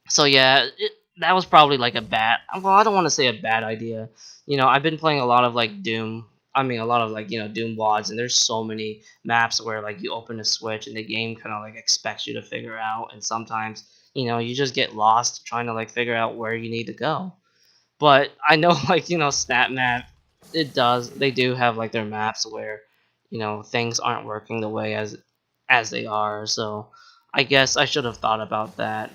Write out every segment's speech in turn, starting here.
So yeah, that was probably like a bad. Well, I don't want to say a bad idea. I've been playing a lot of like Doom. I mean, a lot of like Doom WODs, and there's so many maps where like you open a switch and the game kind of like expects you to figure out, and sometimes you just get lost trying to like figure out where you need to go. But I know like SnapMap, they do have like their maps where things aren't working the way as they are. So I guess I should have thought about that.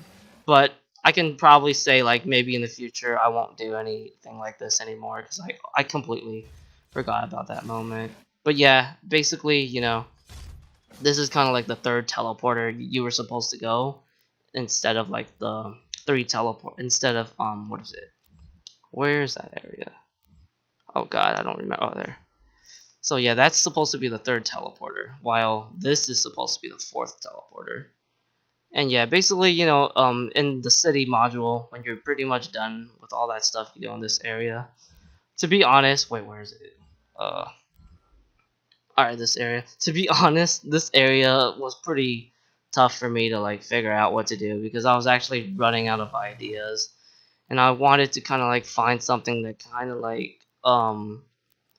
But I can probably say like maybe in the future I won't do anything like this anymore because I completely forgot about that moment. But yeah, basically this is kind of like the third teleporter you were supposed to go instead of like the three teleport instead of what is it? Where is that area? Oh god, I don't remember. Oh, there. So yeah, that's supposed to be the third teleporter, while this is supposed to be the fourth teleporter. And yeah, basically, in the city module, when you're pretty much done with all that stuff you do in this area, to be honest, wait, where is it? Uh, alright, this area. To be honest, this area was pretty tough for me to like figure out what to do because I was actually running out of ideas, and I wanted to kind of like find something that kind of like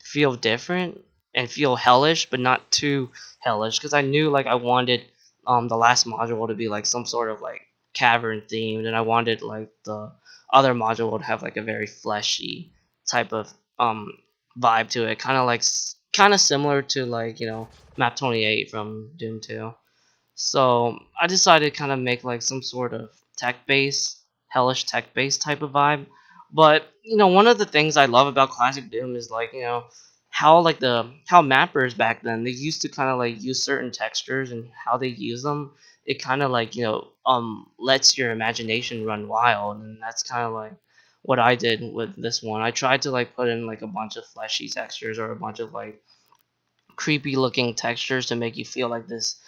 feel different and feel hellish, but not too hellish. Because I knew like I wanted the last module to be like some sort of like cavern themed, and I wanted like the other module to have like a very fleshy type of vibe to it, kind of like kind of similar to like Map 28 from Doom 2. So I decided to kind of make like some sort of tech base, hellish tech base type of vibe. But one of the things I love about classic Doom is like how like the how mappers back then they used to kind of like use certain textures and how they use them. It kind of like lets your imagination run wild, and that's kind of like what I did with this one. I tried to like put in like a bunch of fleshy textures or a bunch of like creepy looking textures to make you feel like this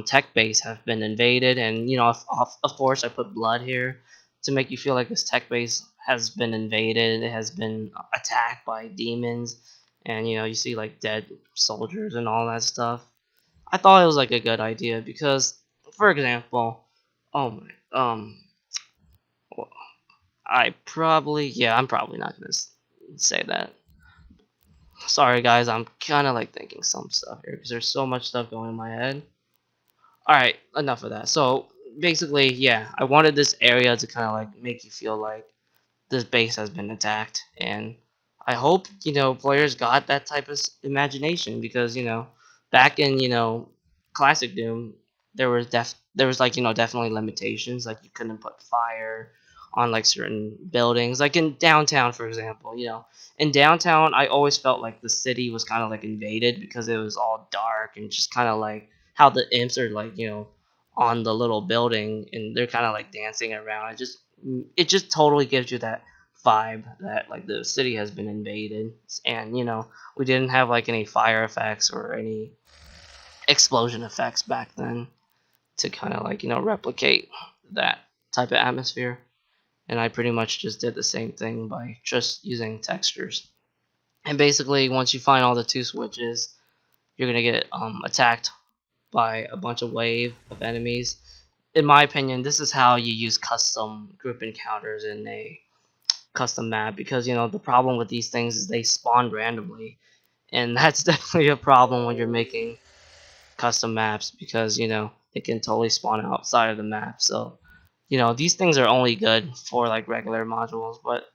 tech base has been invaded, and of course I put blood here to make you feel like this tech base has been invaded, it has been attacked by demons, and you see like dead soldiers and all that stuff. I thought it was like a good idea because, for example, oh my well, I'm probably not gonna say that. Sorry guys, I'm kind of like thinking some stuff here because there's so much stuff going in my head. All right, enough of that. So basically, yeah, I wanted this area to kind of like make you feel like this base has been attacked, and I hope players got that type of imagination because back in classic Doom, there was like definitely limitations, like you couldn't put fire on like certain buildings, like in downtown for example. In downtown I always felt like the city was kind of like invaded because it was all dark and just kind of like how the imps are like on the little building and they're kind of like dancing around. It just totally gives you that vibe that like the city has been invaded, and we didn't have like any fire effects or any explosion effects back then to kind of like replicate that type of atmosphere. And I pretty much just did the same thing by just using textures. And basically once you find all the two switches, you're gonna get attacked by a bunch of wave of enemies. In my opinion, this is how you use custom group encounters in a custom map, because the problem with these things is they spawn randomly, and that's definitely a problem when you're making custom maps because they can totally spawn outside of the map. So these things are only good for like regular modules, but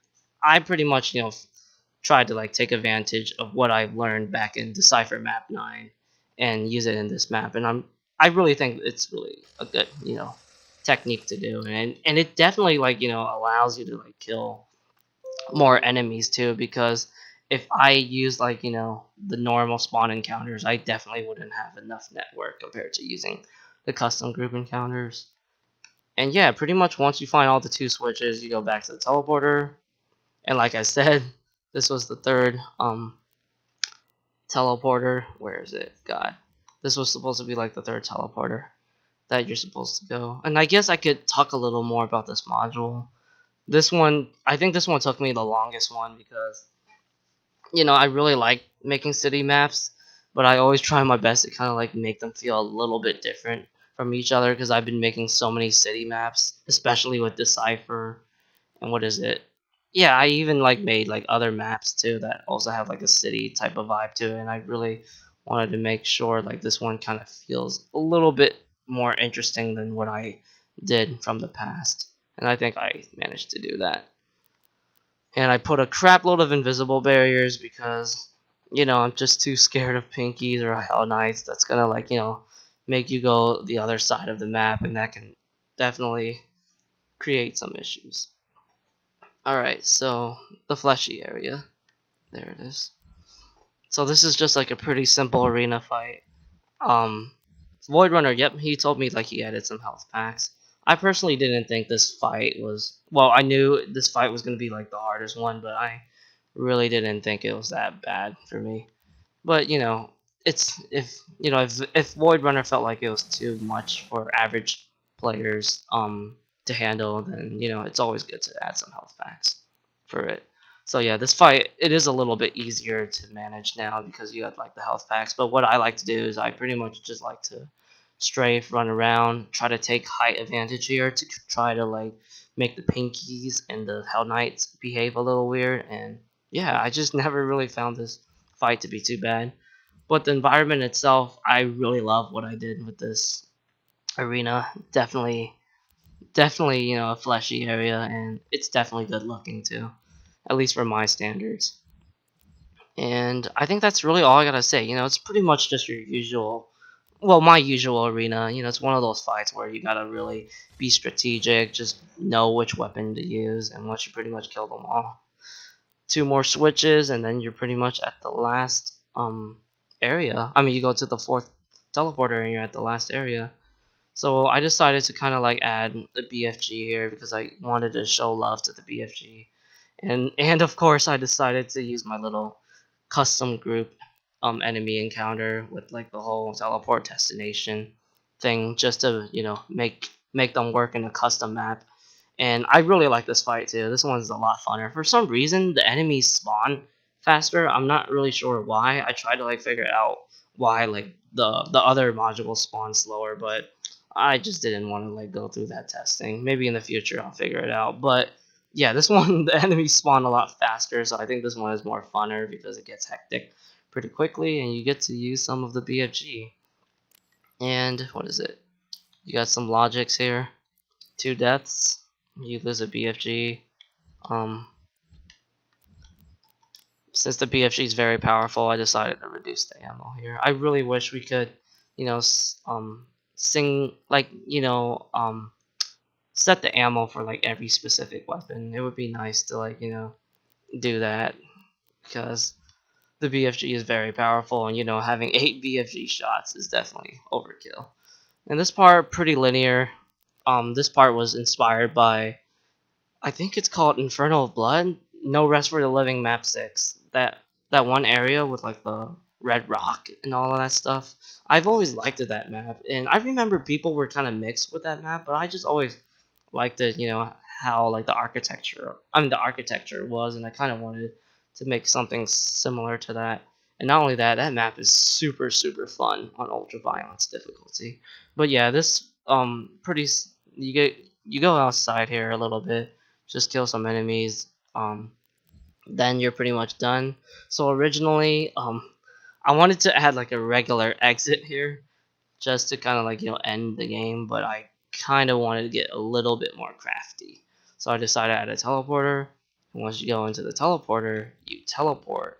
I pretty much tried to like take advantage of what I've learned back in Decipher Map 9 and use it in this map, and I really think it's really a good technique to do, and it definitely like allows you to like kill more enemies too, because if I use like the normal spawn encounters, I definitely wouldn't have enough network compared to using the custom group encounters. And yeah, pretty much once you find all the two switches, you go back to the teleporter, and like I said, this was the third teleporter. Where is it? God, this was supposed to be like the third teleporter that you're supposed to go. And I guess I could talk a little more about this module. This one, I think this one took me the longest one because I really like making city maps, but I always try my best to kind of like make them feel a little bit different from each other because I've been making so many city maps, especially with Decipher and what is it? Yeah, I even like made like other maps too that also have like a city type of vibe to it, and I really wanted to make sure like this one kind of feels a little bit more interesting than what I did from the past, and I think I managed to do that. And I put a crap load of invisible barriers because I'm just too scared of pinkies or hell knights. That's gonna like make you go the other side of the map, and that can definitely create some issues. All right, so the fleshy area. There it is. So this is just like a pretty simple arena fight. Um, Void Runner, yep, he told me like he added some health packs. I personally didn't think this fight was well. I knew this fight was gonna be like the hardest one, but I really didn't think it was that bad for me. But it's if Void Runner felt like it was too much for average players to handle, then it's always good to add some health packs for it. So yeah, this fight it is a little bit easier to manage now because you have like the health packs. But what I like to do is I pretty much just like to strafe, run around, try to take height advantage here to try to like make the pinkies and the Hell Knights behave a little weird. And yeah, I just never really found this fight to be too bad. But the environment itself, I really love what I did with this arena. Definitely, a fleshy area, and it's definitely good looking too, at least for my standards. And I think that's really all I gotta say. It's pretty much just your usual, well, my usual arena. It's one of those fights where you gotta really be strategic, just know which weapon to use, and once you pretty much kill them all, two more switches, and then you're pretty much at the last area. I mean, you go to the fourth teleporter, and you're at the last area. So I decided to kind of like add the BFG here because I wanted to show love to the BFG, and of course I decided to use my little custom group enemy encounter with like the whole teleport destination thing just to make them work in a custom map. And I really like this fight too. This one's a lot funner. For some reason, the enemies spawn faster. I'm not really sure why. I tried to like figure out why like the other modules spawn slower, but I just didn't want to like go through that testing. Maybe in the future I'll figure it out. But yeah, this one the enemies spawn a lot faster, so I think this one is more funner because it gets hectic pretty quickly, and you get to use some of the BFG. And what is it? You got some logics here. Two deaths. You lose a BFG. Um, since the BFG is very powerful, I decided to reduce the ammo here. I really wish we could, sing like set the ammo for like every specific weapon. It would be nice to like do that because the BFG is very powerful, and having 8 BFG shots is definitely overkill. And this part pretty linear. This part was inspired by I think it's called Inferno of Blood. No Rest for the Living Map 6. That one area with like the red rock and all of that stuff. I've always liked that map, and I remember people were kind of mixed with that map, but I just always liked it. How like the architecture was, and I kind of wanted to make something similar to that. And not only that, that map is super super fun on ultra violence difficulty. But yeah, this you go outside here a little bit, just kill some enemies, then you're pretty much done. So originally, I wanted to add like a regular exit here, just to kind of like end the game, but I kind of wanted to get a little bit more crafty. So I decided to add a teleporter, and once you go into the teleporter, you teleport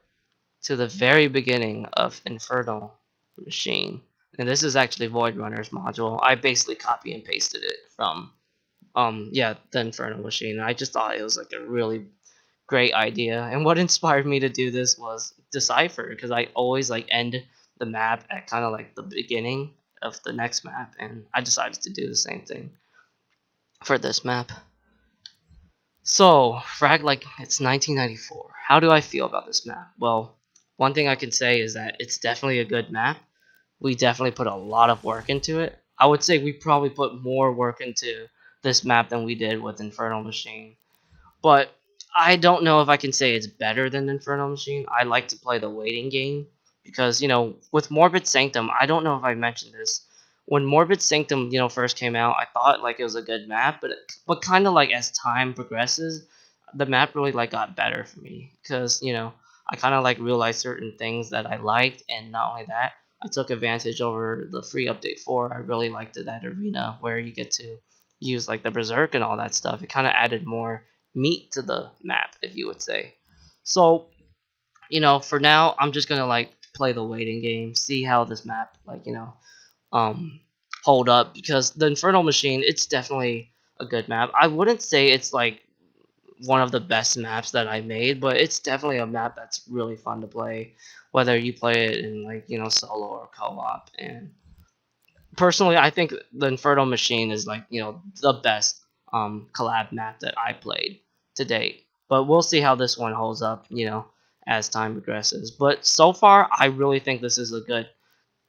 to the very beginning of Infernal Machine. And this is actually Void Runner's module. I basically copy and pasted it from yeah, the Infernal Machine. I just thought it was like a really great idea. And what inspired me to do this was Decipher, because I always like end the map at kind of like the beginning of the next map, and I decided to do the same thing for this map. So, Frag, like, it's 1994. How do I feel about this map? Well, one thing I can say is that it's definitely a good map. We definitely put a lot of work into it. I would say we probably put more work into this map than we did with Infernal Machine. But I don't know if I can say it's better than Infernal Machine. I like to play the waiting game because, with Morbid Sanctum, I don't know if I mentioned this. when Morbid Sanctum, first came out, I thought like it was a good map, but kind of like as time progresses, the map really like got better for me because I kind of like realized certain things that I liked, and not only that, I took advantage over the free update 4. I really liked that arena where you get to use like the berserk and all that stuff. It kind of added more meat to the map, if you would say. So for now, I'm just gonna like play the waiting game, see how this map like um hold up, because the Infernal Machine, it's definitely a good map. I wouldn't say it's like one of the best maps that I made, but it's definitely a map that's really fun to play, whether you play it in like solo or co-op. And personally, I think the Infernal Machine is like the best collab map that I played to date. But we'll see how this one holds up, as time progresses. But so far, I really think this is a good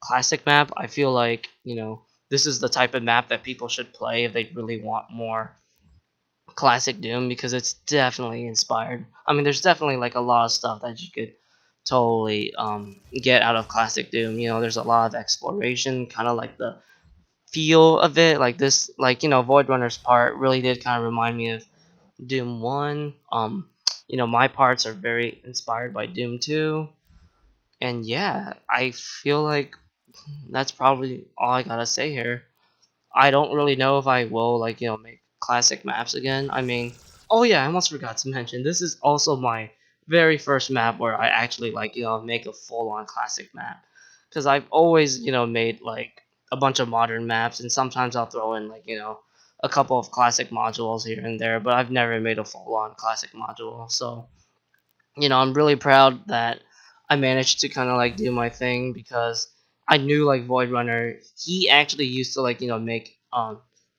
classic map. I feel like this is the type of map that people should play if they really want more classic Doom, because it's definitely inspired. I mean, there's definitely like a lot of stuff that you could totally get out of classic Doom. There's a lot of exploration, kind of like the feel of it. Like this, like Void Runner's part really did kind of remind me of Doom 1. My parts are very inspired by Doom 2. And yeah, I feel like that's probably all I gotta say here. I don't really know if I will like make classic maps again. I mean, oh yeah, I almost forgot to mention, this is also my very first map where I actually like make a full on classic map, because I've always made like a bunch of modern maps, and sometimes I'll throw in like a couple of classic modules here and there, but I've never made a full on classic module. So I'm really proud that I managed to kind of like do my thing, because I knew like Void Runner, he actually used to like make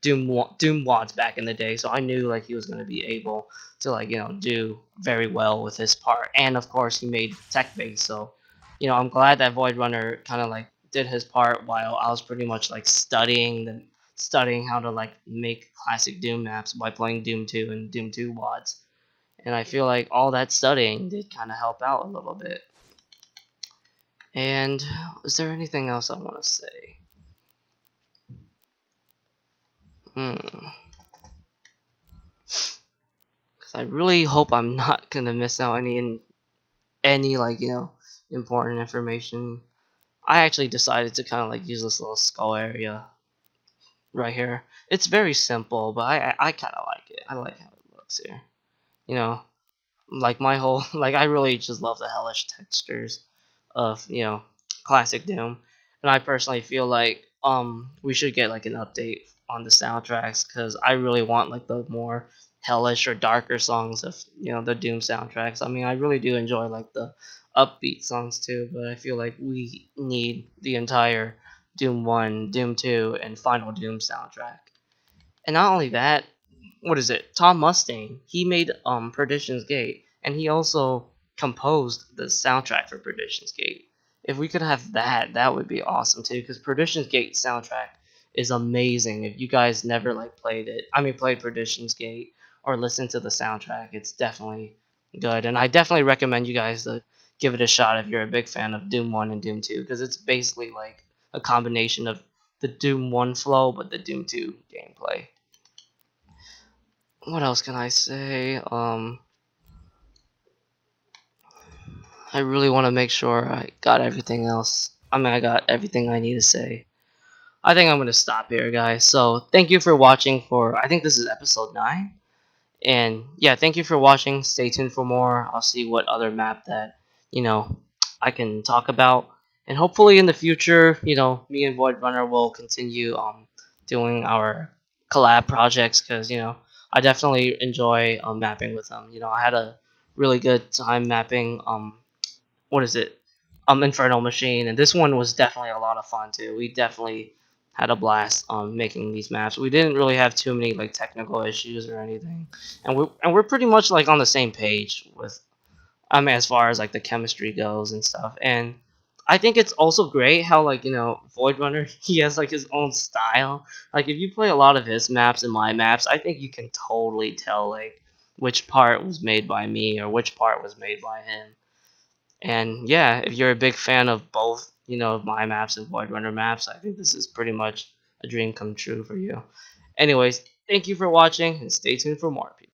Doom wads back in the day, so I knew like he was gonna be able to like do very well with his part, and of course he made tech base, so I'm glad that Void Runner kind of like did his part while I was pretty much like studying how to like make classic Doom maps by playing Doom 2 and Doom 2 wads. And I feel like all that studying did kind of help out a little bit. And is there anything else I want to say? Hmm. 'Cause I really hope I'm not gonna miss out any like important information. I actually decided to kind of like use this little skull area right here. It's very simple, but I kind of like it. I like how it looks here. You know, like my whole like I really just love the hellish textures of classic Doom, and I personally feel like we should get like an update on the soundtracks, because I really want like the more hellish or darker songs of the Doom soundtracks. I mean, I really do enjoy like the upbeat songs too, but I feel like we need the entire Doom 1, Doom 2, and Final Doom soundtrack. And not only that, what is it? Tom Mustaine. He made Perdition's Gate, and he also composed the soundtrack for Perdition's Gate. If we could have that, that would be awesome too. Because Perdition's Gate soundtrack is amazing. If you guys never like played it, I mean played Perdition's Gate or listened to the soundtrack, it's definitely good. And I definitely recommend you guys to give it a shot if you're a big fan of Doom 1 and Doom 2, because it's basically like a combination of the Doom 1 flow but the Doom 2 gameplay. What else can I say? I really want to make sure I got everything else. I mean, I got everything I need to say. I think I'm going to stop here, guys. So, thank you for watching for, I think this is episode 9. And yeah, thank you for watching. Stay tuned for more. I'll see what other map that, you know, I can talk about. And hopefully in the future, me and Void Runner will continue doing our collab projects, because, I definitely enjoy mapping with them. I had a really good time mapping what is it? Infernal Machine, and this one was definitely a lot of fun too. We definitely had a blast making these maps. We didn't really have too many like technical issues or anything, and we're pretty much like on the same page with as far as like the chemistry goes and stuff. And I think it's also great how like Void Runner, he has like his own style. Like if you play a lot of his maps and my maps, I think you can totally tell like which part was made by me or which part was made by him. And yeah, if you're a big fan of both my maps and Void Runner maps, I think this is pretty much a dream come true for you. Anyways, thank you for watching and stay tuned for more.